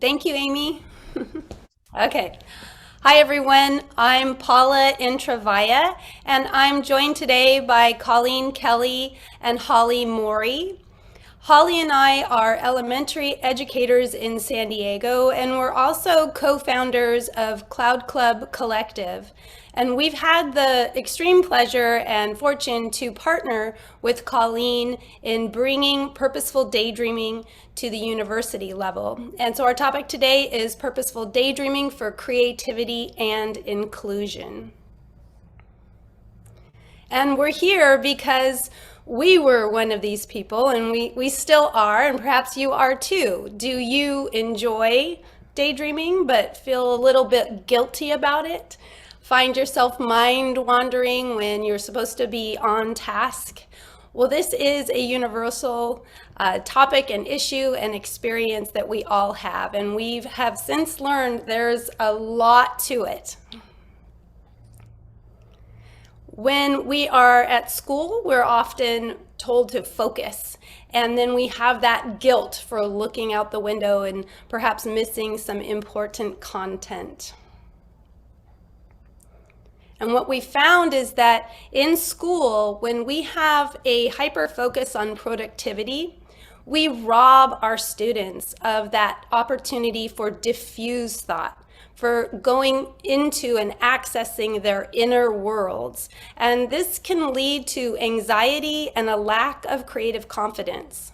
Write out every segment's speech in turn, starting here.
Thank you, Amy. Okay. Hi, everyone. I'm Paula Intravaya, and I'm joined today by Colleen Kelly and Holly Morey. Holly and I are elementary educators in San Diego, and we're also co-founders of Cloud Club Collective. And we've had the extreme pleasure and fortune to partner with Colleen in bringing purposeful daydreaming to the university level. And so our topic today is purposeful daydreaming for creativity and inclusion. And we're here because we were one of these people, and we still are, and perhaps you are too. Do you enjoy daydreaming but feel a little bit guilty about it? Find yourself mind wandering when you're supposed to be on task? Well, this is a universal topic and issue and experience that we all have, and we have since learned there's a lot to it. When we are at school, we're often told to focus, and then we have that guilt for looking out the window and perhaps missing some important content. And what we found is that in school, when we have a hyper focus on productivity, we rob our students of that opportunity for diffuse thought, for going into and accessing their inner worlds. And this can lead to anxiety and a lack of creative confidence.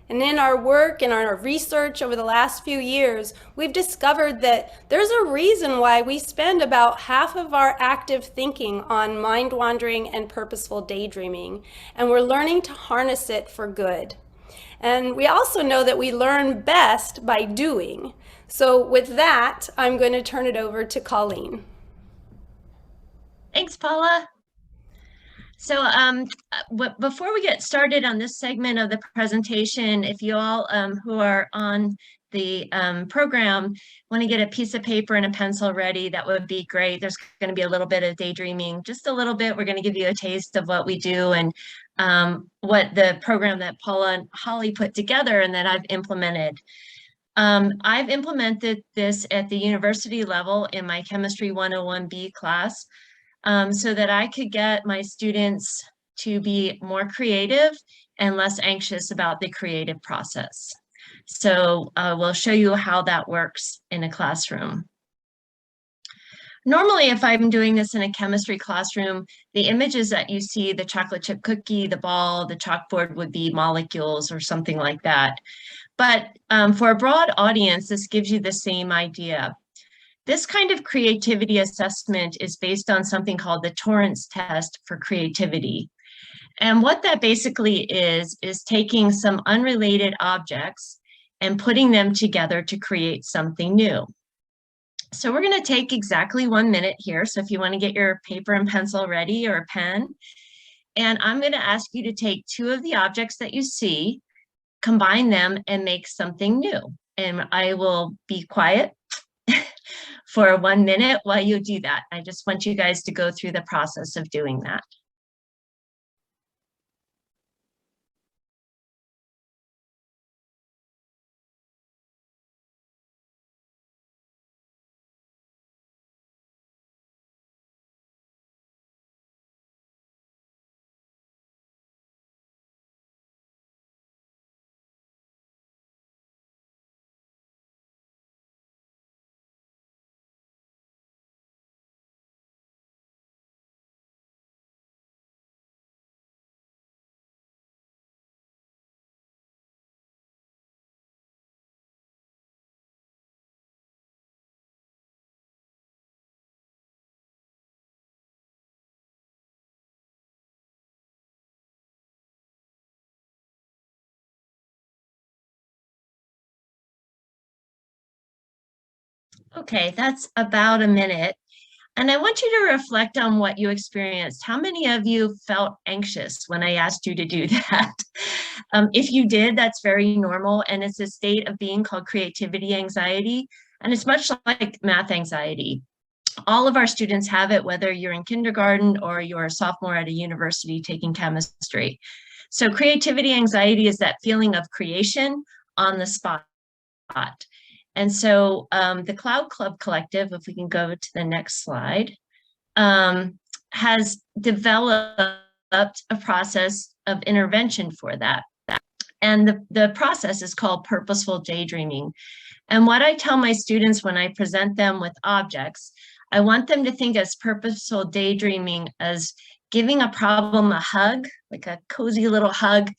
And in our work and our research over the last few years, we've discovered that there's a reason why we spend about half of our active thinking on mind wandering and purposeful daydreaming, and we're learning to harness it for good. And we also know that we learn best by doing. So with that, I'm going to turn it over to Colleen. Thanks, Paula. So before we get started on this segment of the presentation, if you all who are on the program want to get a piece of paper and a pencil ready, that would be great. There's going to be a little bit of daydreaming, just a little bit. We're going to give you a taste of what we do and what the program that Paula and Holly put together and that I've implemented. I've implemented this at the university level in my Chemistry 101B class. So that I could get my students to be more creative and less anxious about the creative process. So we'll show you how that works in a classroom. Normally, if I'm doing this in a chemistry classroom, the images that you see, the chocolate chip cookie, the ball, the chalkboard would be molecules or something like that. But for a broad audience, this gives you the same idea. This kind of creativity assessment is based on something called the Torrence test for creativity. And what that basically is taking some unrelated objects and putting them together to create something new. So we're going to take exactly 1 minute here. So if you want to get your paper and pencil ready or a pen, and I'm going to ask you to take 2 of the objects that you see, combine them and make something new. And I will be quiet for 1 minute while you do that. I just want you guys to go through the process of doing that. Okay, that's about a minute. And I want you to reflect on what you experienced. How many of you felt anxious when I asked you to do that? If you did, that's very normal. And it's a state of being called creativity anxiety. And it's much like math anxiety. All of our students have it, whether you're in kindergarten or you're a sophomore at a university taking chemistry. So creativity anxiety is that feeling of creation on the spot. And so the Cloud Club Collective, if we can go to the next slide, has developed a process of intervention for that. And the process is called Purposeful Daydreaming. And what I tell my students when I present them with objects, I want them to think as purposeful daydreaming as giving a problem a hug, like a cozy little hug,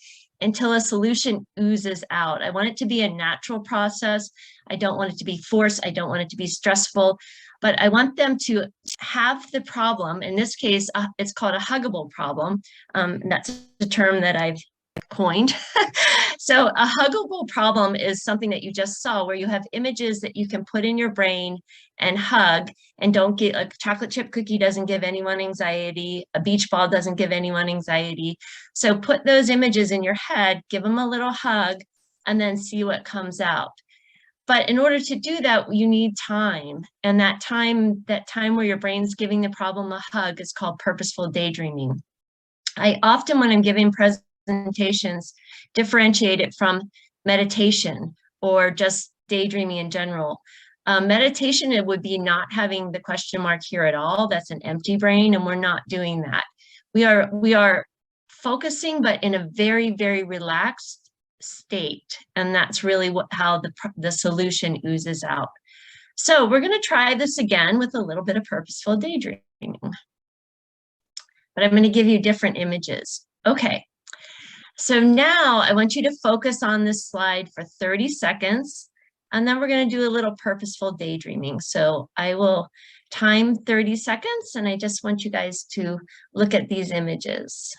until a solution oozes out. I want it to be a natural process. I don't want it to be forced. I don't want it to be stressful, but I want them to have the problem. In this case, it's called a huggable problem. That's a term that I've coined. So a huggable problem is something that you just saw where you have images that you can put in your brain and hug and don't get a chocolate chip cookie doesn't give anyone anxiety. A beach ball doesn't give anyone anxiety. So put those images in your head, give them a little hug, and then see what comes out. But in order to do that, you need time. And that time where your brain's giving the problem a hug is called purposeful daydreaming. I often, when I'm giving presentations, differentiate it from meditation or just daydreaming in general. Meditation, it would be not having the question mark here at all. That's an empty brain, and we're not doing that. We are focusing, but in a very, very relaxed state, and that's really how the solution oozes out. So we're going to try this again with a little bit of purposeful daydreaming, but I'm going to give you different images. Okay. So now I want you to focus on this slide for 30 seconds, and then we're going to do a little purposeful daydreaming. So I will time 30 seconds, and I just want you guys to look at these images.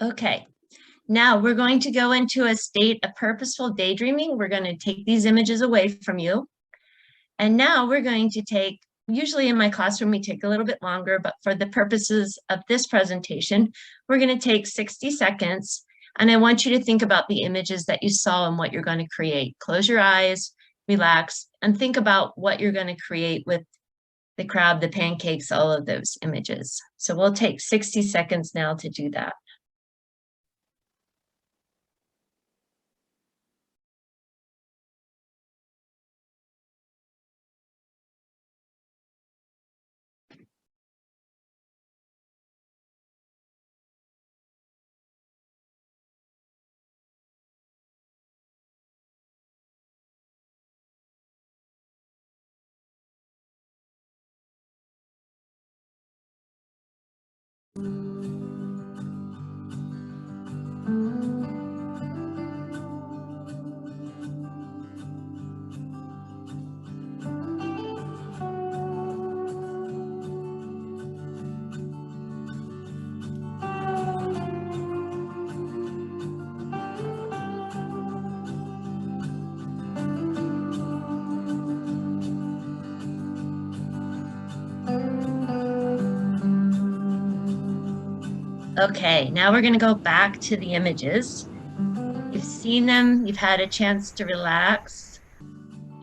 Okay, now we're going to go into a state of purposeful daydreaming. We're going to take these images away from you. And now we're going to take, usually in my classroom, we take a little bit longer, but for the purposes of this presentation, we're going to take 60 seconds. And I want you to think about the images that you saw and what you're going to create. Close your eyes, relax, and think about what you're going to create with the crab, the pancakes, all of those images. So we'll take 60 seconds now to do that. Okay, now we're going to go back to the images. You've seen them, you've had a chance to relax,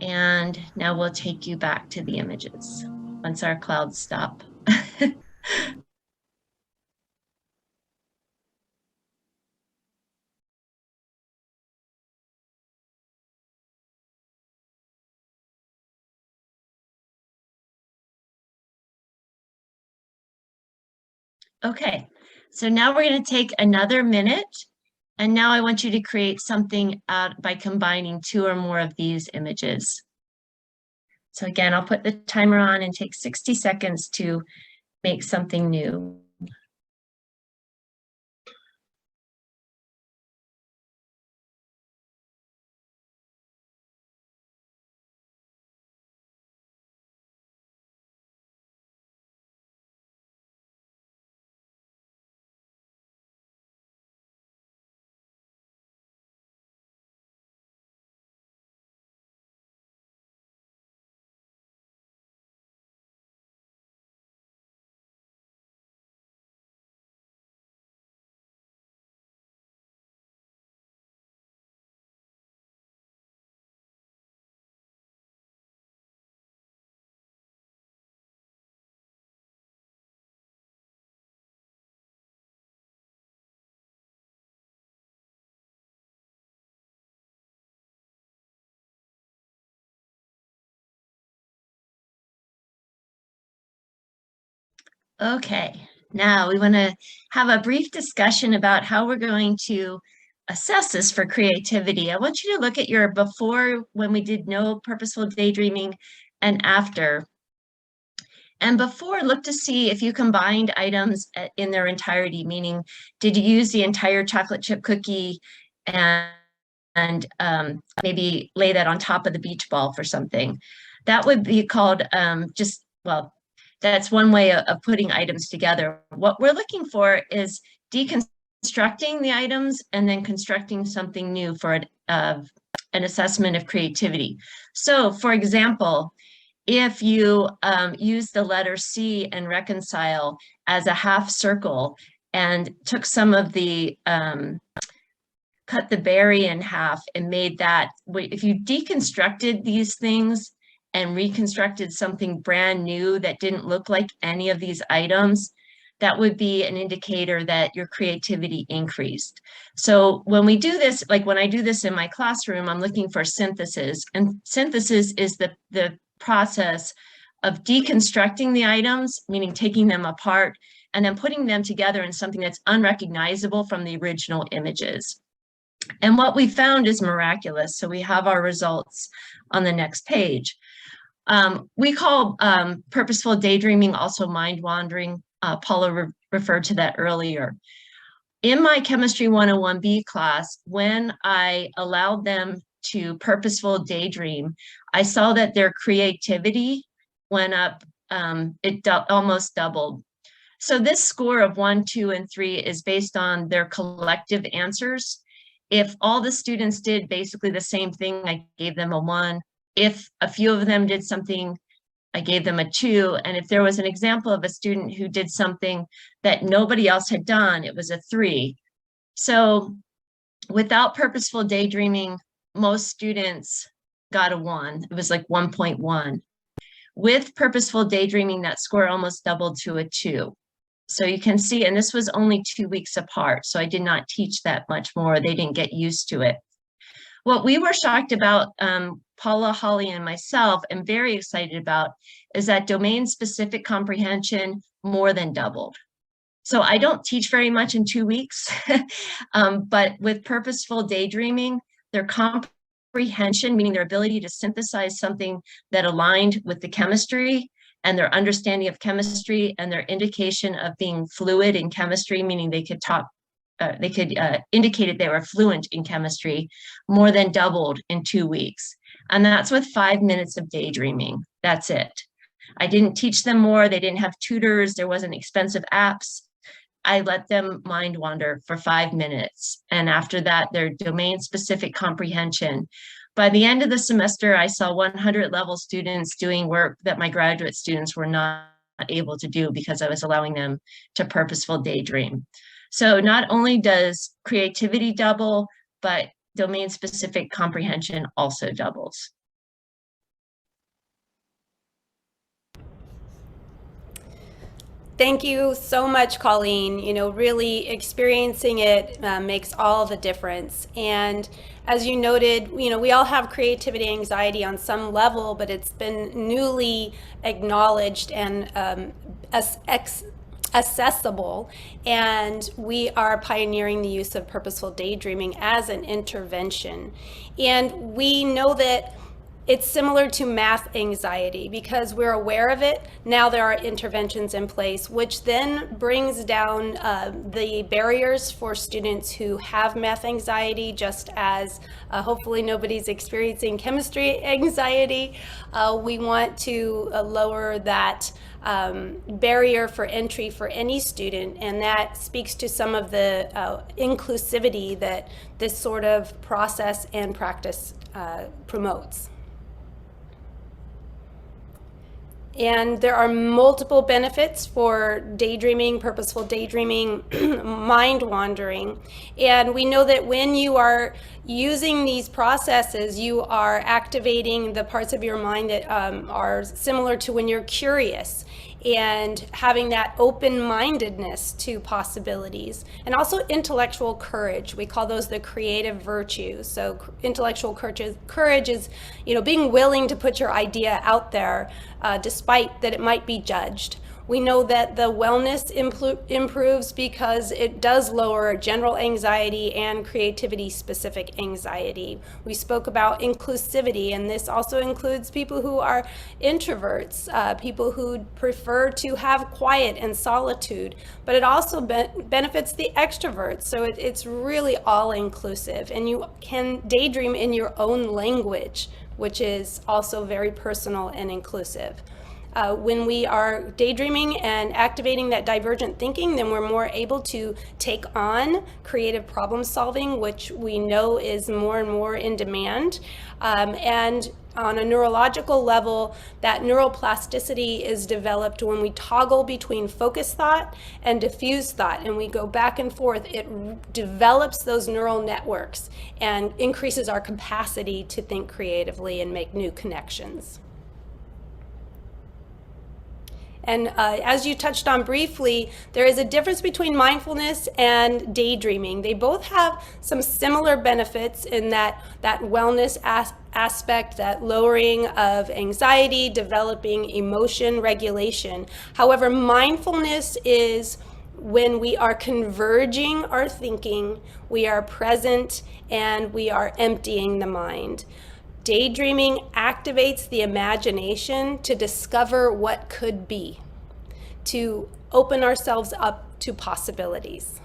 and now we'll take you back to the images once our clouds stop. Okay, so now we're going to take another minute, and now I want you to create something out by combining two or more of these images. So again, I'll put the timer on and take 60 seconds to make something new. Okay, now we want to have a brief discussion about how we're going to assess this for creativity. I want you to look at your before when we did no purposeful daydreaming and after. And before, look to see if you combined items in their entirety, meaning did you use the entire chocolate chip cookie and, and maybe lay that on top of the beach ball for something. That would be called well, that's one way of putting items together. What we're looking for is deconstructing the items and then constructing something new for an assessment of creativity. So, for example, if you use the letter C and reconcile as a half circle and took some of the cut the berry in half and made that, if you deconstructed these things and reconstructed something brand new that didn't look like any of these items, that would be an indicator that your creativity increased. So when we do this, like when I do this in my classroom, I'm looking for synthesis, and synthesis is the process of deconstructing the items, meaning taking them apart and then putting them together in something that's unrecognizable from the original images. And what we found is miraculous. So we have our results on the next page. We call purposeful daydreaming also mind wandering. Paula referred to that earlier. In my Chemistry 101B class, when I allowed them to purposeful daydream, I saw that their creativity went up, almost doubled. So this score of 1, 2, and 3 is based on their collective answers. If all the students did basically the same thing, I gave them a 1. If a few of them did something, I gave them a 2. And if there was an example of a student who did something that nobody else had done, it was a 3. So without purposeful daydreaming, most students got a 1. It was like 1.1. With purposeful daydreaming, that score almost doubled to a 2. So you can see, and this was only 2 weeks apart, so I did not teach that much more. They didn't get used to it. What we were shocked about, Paula, Holly, and myself, and very excited about, is that domain-specific comprehension more than doubled. So I don't teach very much in 2 weeks, but with purposeful daydreaming, their comprehension, meaning their ability to synthesize something that aligned with the chemistry, and their understanding of chemistry, and their indication of being fluid in chemistry, meaning they could talk, indicated they were fluent in chemistry, more than doubled in 2 weeks. And that's with 5 minutes of daydreaming. That's it. I didn't teach them more. They didn't have tutors. There wasn't expensive apps. I let them mind wander for 5 minutes. And after that, their domain-specific comprehension. By the end of the semester, I saw 100 level students doing work that my graduate students were not able to do because I was allowing them to purposeful daydream. So not only does creativity double, but domain-specific comprehension also doubles. Thank you so much, Colleen. You know, really experiencing it makes all the difference. And as you noted, you know, we all have creativity anxiety on some level, but it's been newly acknowledged and accessible, and we are pioneering the use of purposeful daydreaming as an intervention. And we know that it's similar to math anxiety because we're aware of it. Now there are interventions in place, which then brings down the barriers for students who have math anxiety, just as hopefully nobody's experiencing chemistry anxiety. We want to lower that barrier for entry for any student, and that speaks to some of the inclusivity that this sort of process and practice promotes. And there are multiple benefits for daydreaming, purposeful daydreaming, mind wandering. And we know that when you are using these processes, you are activating the parts of your mind that are similar to when you're curious, and having that open-mindedness to possibilities, and also intellectual courage. We call those the creative virtues. So intellectual courage is, you know, being willing to put your idea out there despite that it might be judged, We know that the wellness improves because it does lower general anxiety and creativity specific anxiety. We spoke about inclusivity, and this also includes people who are introverts, people who prefer to have quiet and solitude, but it also benefits the extroverts. So it's really all inclusive, and you can daydream in your own language, which is also very personal and inclusive. When we are daydreaming and activating that divergent thinking, then we're more able to take on creative problem solving, which we know is more and more in demand. And on a neurological level, that neuroplasticity is developed when we toggle between focused thought and diffuse thought, and we go back and forth. It develops those neural networks and increases our capacity to think creatively and make new connections. And as you touched on briefly, there is a difference between mindfulness and daydreaming. They both have some similar benefits in that wellness aspect, that lowering of anxiety, developing emotion regulation. However, mindfulness is when we are converging our thinking, we are present, and we are emptying the mind. Daydreaming activates the imagination to discover what could be, to open ourselves up to possibilities.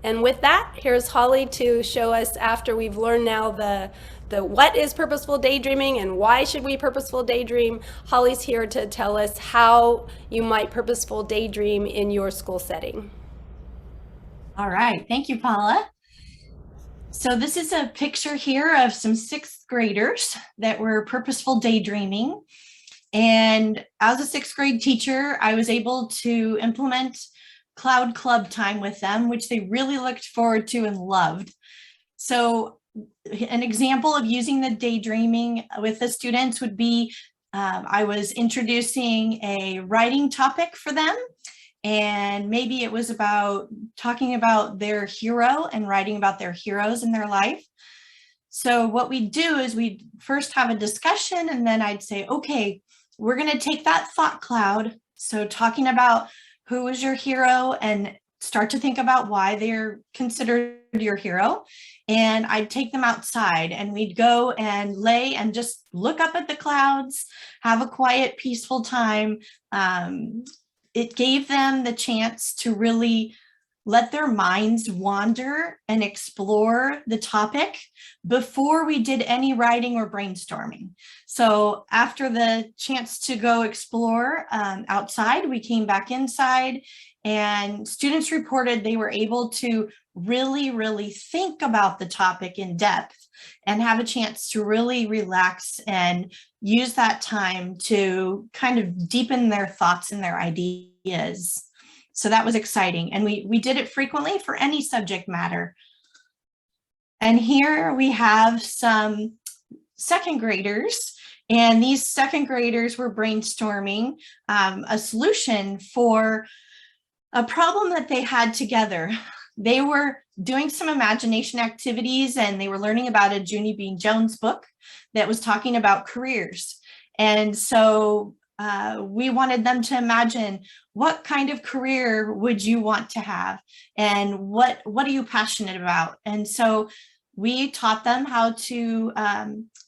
And with that, here's Holly to show us, after we've learned now the what is purposeful daydreaming and why should we purposeful daydream. Holly's here to tell us how you might purposeful daydream in your school setting. All right, thank you, Paula. So this is a picture here of some sixth graders that were purposeful daydreaming. And as a sixth grade teacher, I was able to implement Cloud Club time with them, which they really looked forward to and loved. So an example of using the daydreaming with the students would be, I was introducing a writing topic for them. And maybe it was about talking about their hero and writing about their heroes in their life. So what we do is we first have a discussion, and then I'd say, okay, we're going to take that thought cloud. So talking about who is your hero, and start to think about why they're considered your hero. And I'd take them outside, and we'd go and lay and just look up at the clouds, have a quiet, peaceful time. It gave them the chance to really let their minds wander and explore the topic before we did any writing or brainstorming. So after the chance to go explore outside, we came back inside, and students reported they were able to really think about the topic in depth and have a chance to really relax and use that time to kind of deepen their thoughts and their ideas. So that was exciting. And we did it frequently for any subject matter. And here we have some second graders. And these second graders were brainstorming a solution for a problem that they had together. They were doing some imagination activities, and they were learning about a Junie B. Jones book that was talking about careers. And so we wanted them to imagine, what kind of career would you want to have? And what are you passionate about? And so we taught them how to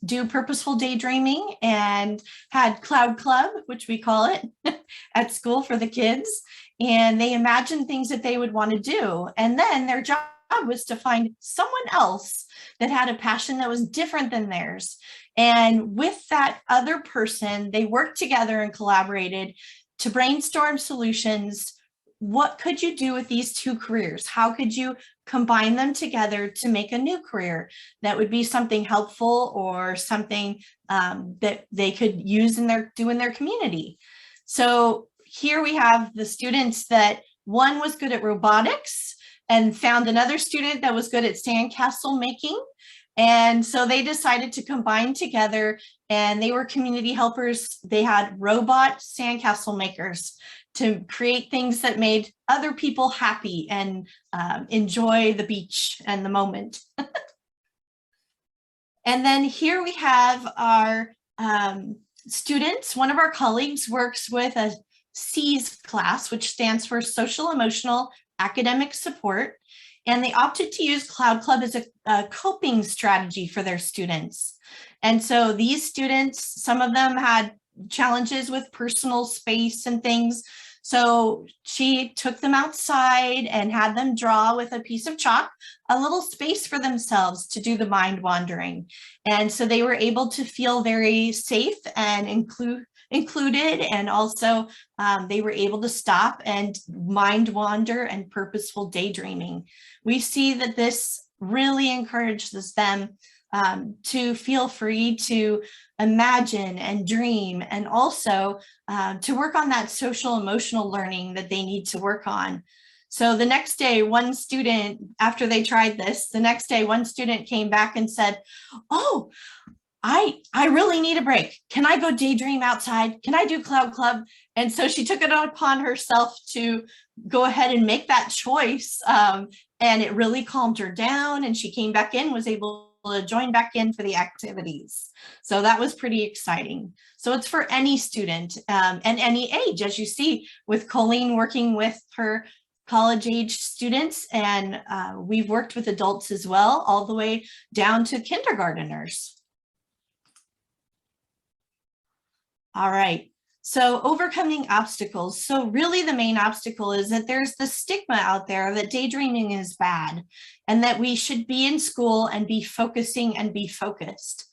do purposeful daydreaming, and had Cloud Club, which we call it, at school for the kids. And they imagined things that they would want to do. And then their job was to find someone else that had a passion that was different than theirs. And with that other person, they worked together and collaborated to brainstorm solutions. What could you do with these two careers? How could you combine them together to make a new career that would be something helpful, or something that they could use in their community? So here we have the students that one was good at robotics and found another student that was good at sandcastle making. And so they decided to combine together, and they were community helpers. They had robot sandcastle makers to create things that made other people happy and enjoy the beach and the moment. And then here we have our students, one of our colleagues works with a SEAS class, which stands for Social Emotional Academic Support. And they opted to use Cloud Club as a coping strategy for their students. And so these students, some of them had challenges with personal space and things. So she took them outside and had them draw with a piece of chalk a little space for themselves to do the mind wandering. And so they were able to feel very safe and included, and also they were able to stop and mind wander and purposeful daydreaming. We see that this really encourages them to feel free to imagine and dream, and also to work on that social emotional learning that they need to work on. So the next day, one student, after they tried this, the next day, one student came back and said, "Oh, I really need a break. Can I go daydream outside? Can I do Cloud Club?" And so she took it upon herself to go ahead and make that choice. And it really calmed her down, and she came back in, was able to join back in for the activities. So that was pretty exciting. So it's for any student and any age, as you see with Colleen working with her college age students, and we've worked with adults as well, all the way down to kindergarteners. All right, so overcoming obstacles. So really the main obstacle is that there's the stigma out there that daydreaming is bad and that we should be in school and be focusing and be focused.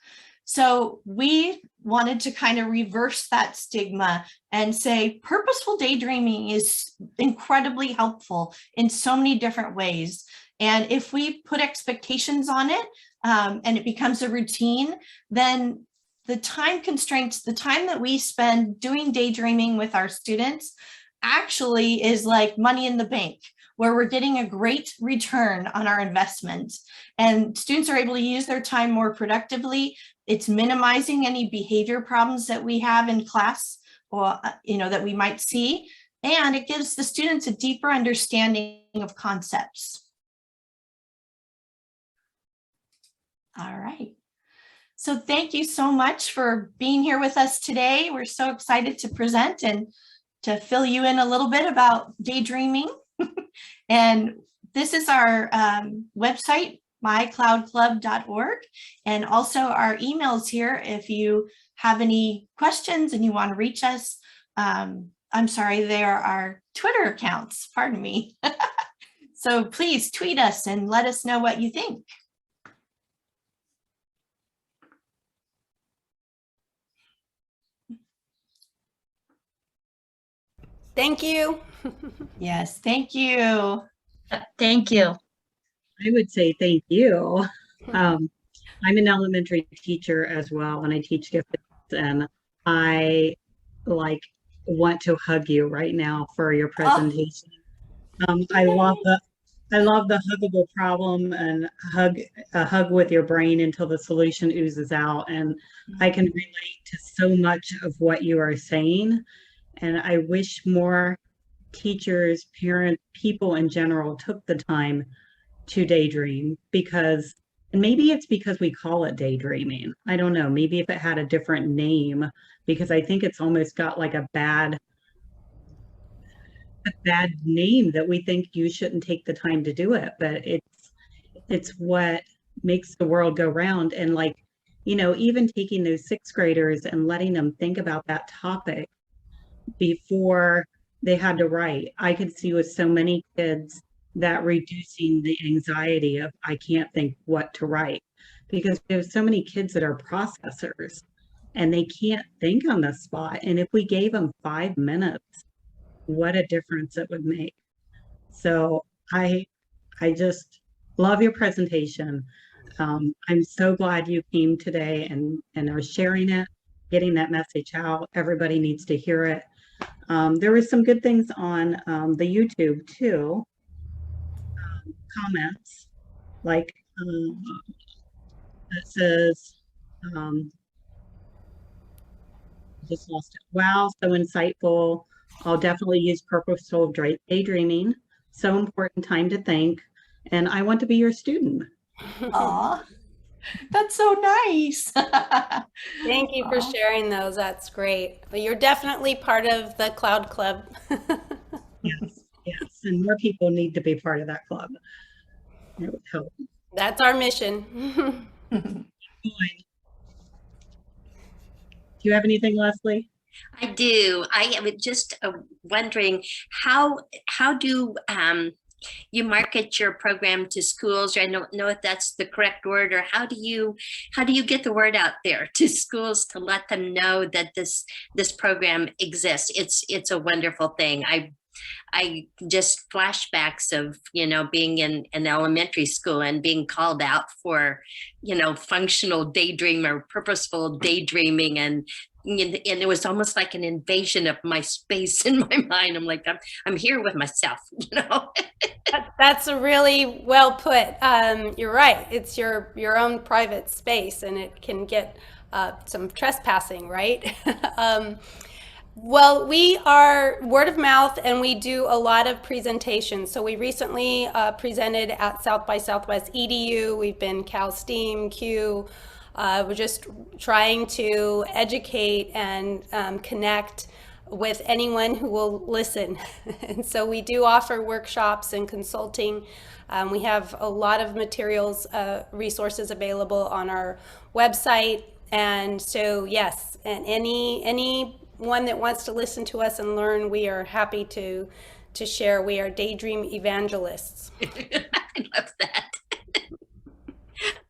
So we wanted to kind of reverse that stigma and say purposeful daydreaming is incredibly helpful in so many different ways. And if we put expectations on it and it becomes a routine, then the time constraints, the time that we spend doing daydreaming with our students actually is like money in the bank, where we're getting a great return on our investment. And students are able to use their time more productively. It's minimizing any behavior problems that we have in class or, that we might see. And it gives the students a deeper understanding of concepts. All right. So thank you so much for being here with us today. We're so excited to present and to fill you in a little bit about daydreaming. And this is our website, mycloudclub.org, and also our emails here. If you have any questions and you want to reach us, I'm sorry, there are Twitter accounts, pardon me. So please tweet us and let us know what you think. Thank you. Yes, thank you. Thank you. I would say thank you. I'm an elementary teacher as well, and I teach gifted, and I want to hug you right now for your presentation. I love the huggable problem and a hug with your brain until the solution oozes out. And I can relate to so much of what you are saying. And I wish more teachers, parents, people in general took the time to daydream, because, and maybe it's because we call it daydreaming. I don't know, maybe if it had a different name, because I think it's almost got like a bad name that we think you shouldn't take the time to do it, but it's what makes the world go round. And even taking those sixth graders and letting them think about that topic before they had to write, I could see with so many kids that reducing the anxiety of I can't think what to write, because there's so many kids that are processors and they can't think on the spot. And if we gave them 5 minutes, what a difference it would make. So I just love your presentation. I'm so glad you came today and are sharing it, getting that message out. Everybody needs to hear it. There were some good things on the YouTube too. Comments like that says, just lost it. Wow, so insightful. I'll definitely use purposeful daydreaming. So important time to think. And I want to be your student. Aw. That's so nice. Thank you for Aw. sharing those. That's great. But you're definitely part of the Cloud Club. Yes, yes. And more people need to be part of that club. It would help. That's our mission. Do you have anything, Leslie? I do. I was just wondering how do you market your program to schools? I don't know if that's the correct word, or how do you get the word out there to schools to let them know that this program exists? It's a wonderful thing. I just flashbacks of, being in an elementary school and being called out for, functional daydream or purposeful daydreaming. And it was almost like an invasion of my space in my mind. I'm like, I'm here with myself, That's a really well put. You're right. It's your own private space, and it can get some trespassing, right? Well, we are word of mouth, and we do a lot of presentations. So we recently presented at South by Southwest EDU. We've been Cal STEAM, Q. We're just trying to educate and connect with anyone who will listen. And so we do offer workshops and consulting. We have a lot of materials, resources available on our website. And so, yes, and anyone that wants to listen to us and learn, we are happy to share. We are Daydream evangelists. I love that.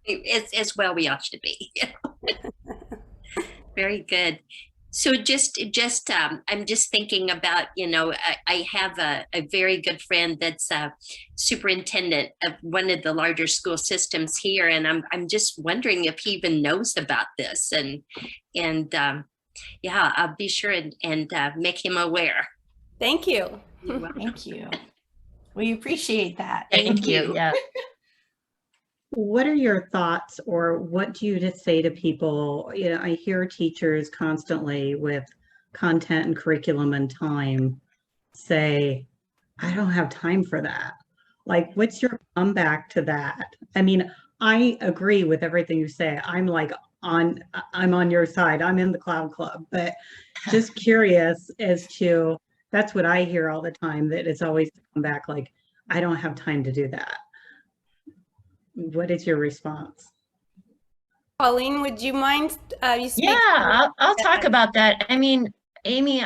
It's well we all should be. Very good. So I'm just thinking about, I have a very good friend that's a superintendent of one of the larger school systems here, and I'm just wondering if he even knows about this, and yeah, I'll be sure and make him aware. Thank you. You're welcome. Thank you. We appreciate that. Thank you. Yeah. What are your thoughts, or what do you just say to people? I hear teachers constantly with content and curriculum and time say, I don't have time for that. Like, what's your comeback to that? I mean, I agree with everything you say. I'm on your side. I'm in the Cloud Club, but just curious as to, that's what I hear all the time, that it's always come back like, I don't have time to do that. What is your response? Pauline, would you mind you speak? Yeah, I'll talk about that. I mean, Amy,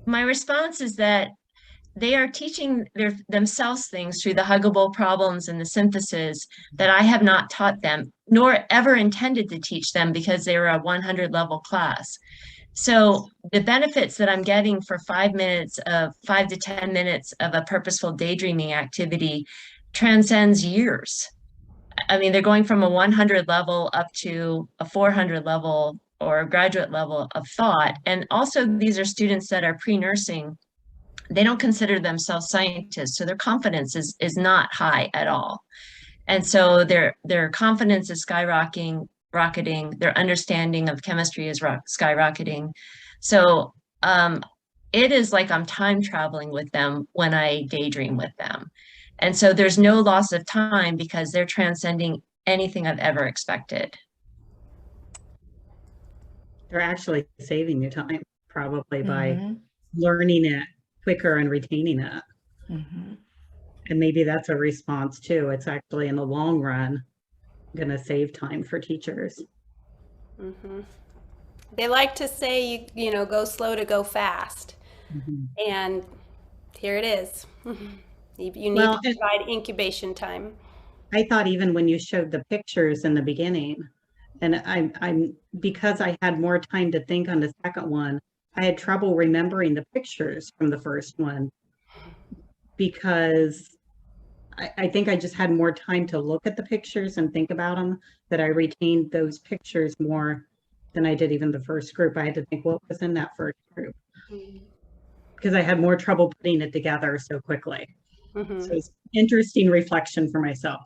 my response is that they are teaching themselves things through the huggable problems and the synthesis that I have not taught them, nor ever intended to teach them, because they were a 100 level class. So the benefits that I'm getting for 5 to 10 minutes of a purposeful daydreaming activity transcends years. I mean, they're going from a 100 level up to a 400 level or a graduate level of thought. And also, these are students that are pre-nursing. They don't consider themselves scientists, so their confidence is not high at all. And so their confidence is rocketing, their understanding of chemistry is skyrocketing. So it is like I'm time traveling with them when I daydream with them. And so there's no loss of time, because they're transcending anything I've ever expected. They're actually saving you time, probably by learning it quicker and retaining it. And maybe that's a response too. It's actually in the long run going to save time for teachers. They like to say, go slow to go fast. And here it is. You need to provide incubation time. I thought even when you showed the pictures in the beginning, and I'm because I had more time to think on the second one, I had trouble remembering the pictures from the first one, because I think I just had more time to look at the pictures and think about them, that I retained those pictures more than I did even the first group. I had to think what was in that first group, because I had more trouble putting it together so quickly. So it's interesting reflection for myself.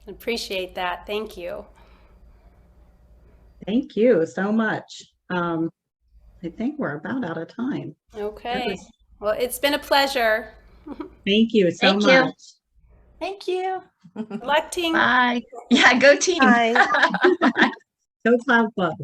Appreciate that. Thank you. Thank you so much. I think we're about out of time. Okay. Well, it's been a pleasure. Thank you so much. Thank you. Good luck, team. Bye. Yeah, go team. Bye. Go Cloud Club.